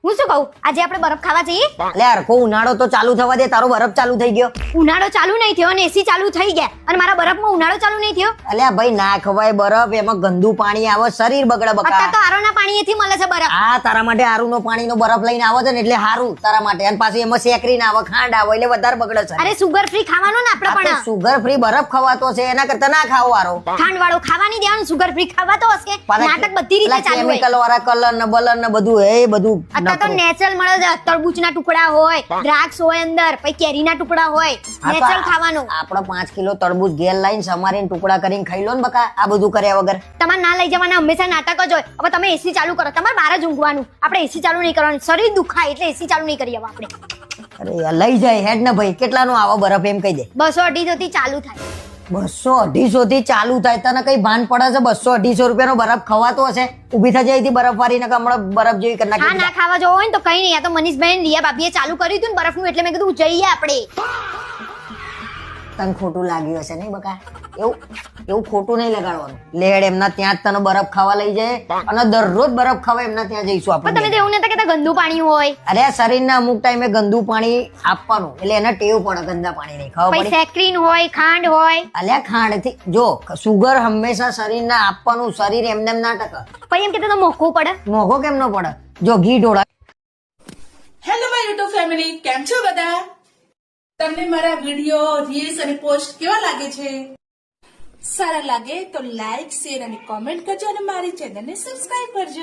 હું શું કહું, આજે આપણે બરફ ખાવા જઈએ? એટલે હરખો ઉનાળો તો ચાલુ થવા દે, તારો બરફ ચાલુ થઈ ગયો. ઉનાળો ચાલુ નહીં થયો અને એસી ચાલુ થઈ ગયા અને મારા બરફમાં ઉનાળો ચાલુ નહીં થયો. અલ્યા ભાઈ ના ખવાય બરફ, એમાં ગંદુ પાણી આવે, શરીર બગડે બકા. અત્યારે તો આરોના પાણીએથી મળે છે બરફ. આ તારા માટે આરુનો પાણીનો બરફ લઈને આવે છે ને એટલે હારું તારા માટે. અને પાછી એમાં સેકરીને આવે, ખાંડ આવે એટલે વધારે બગડે છે. અરે સુગર ફ્રી ખાવાનું ને આપણે પણ. સુગર ફ્રી બરફ ખવાતો છે, એના કરતા ના ખાવો આરો. ખાંડ વાળો ખાવાની દેવાનું, સુગર ફ્રી ખાવાતો હશે. નાટક બધી રીતે ચાલુ હોય. કેમિકલ વાળા કલર ને બલર ને બધું એ બધું અત્યારે તો નેચરલ મળે છે. તરબૂચના ટુકડા હોય, દ્રાક્ષ હોય અંદર, પછી કેરીના ટુકડા હોય. નેચરલ ખાવાનું. આપણે 5 કિલો તરબૂચ ઘેર લાઈને સમારીને ટુકડા કરીને ખાઈ લો ને બકા, આ બધું કર્યા વગર. તમારે ના લઈ જવાના, હંમેશા નાટક જ હોય. હવે તમે એસી ચાલુ કરો, તમારે બહાર જ ઊંઘવાનું. આપણે એસી ચાલુ નહીં કરવાનું, શરીર દુખાય એટલે એસી ચાલુ નહીં કરીએ આપણે. અરે યાર લઈ જાય હેડ ને ભાઈ, કેટલાનો આવો બરફ એમ કહી દે. 200-250 થી ચાલુ થાય. 200-250 થી ચાલુ થાય, તને કઈ ભાન પડે છે? 200-250 રૂપિયાનો બરફ ખવાતો હશે? ઉભી થઈ જાય બરફ વાળી ને હમણાં બરફ જેવી કરી નાખી. હા, ના ખાવા જવો હોય ને તો કઈ નહીં. આ તો મનીષભાઈ ને રિયા ભાભીએ ચાલુ કર્યું હતું ને બરફનું, એટલે મેં કીધું જઈએ આપણે. તને ખોટું લાગ્યું હશે નહીં બકા? એવું ખોટું નહીં લગાડવાનું. લેડ એમના ત્યાં જ તને બરફ ખાવા લઈ જાય અને દરરોજ બરફ ખાવા એમના ત્યાં જઈશું પણ આપણે. તમે તો એવું નતા કહેતા ગંદુ પાણી હોય. અરે શરીરને અમુક ટાઈમે ગંદુ પાણી આપવાનું, એટલે એને ટેવ પડે ગંદા પાણી નહીં ખાવા પછી પડે. સેક્રીન હોય, ખાંડ હોય. અલ્યા ખાંડ થી જો સુગર હંમેશા શરીરને આપવાનું, શરીર એમને એમ ના ટકે. પછી એમ કહેતા તો મોંઘું પડે. મોઘો કેમ ન પડે? જો ઘી ઢોળા. હેલો માય યુટ્યુબ ફેમિલી, કેમ છો બધા? તમને મારા વિડીયો, રીલ્સ અને પોસ્ટ કેવા લાગે છે? સારા લાગે તો લાઈક, શેર અને કોમેન્ટ કરજો અને મારી ચેનલને સબસ્ક્રાઇબ કરજો.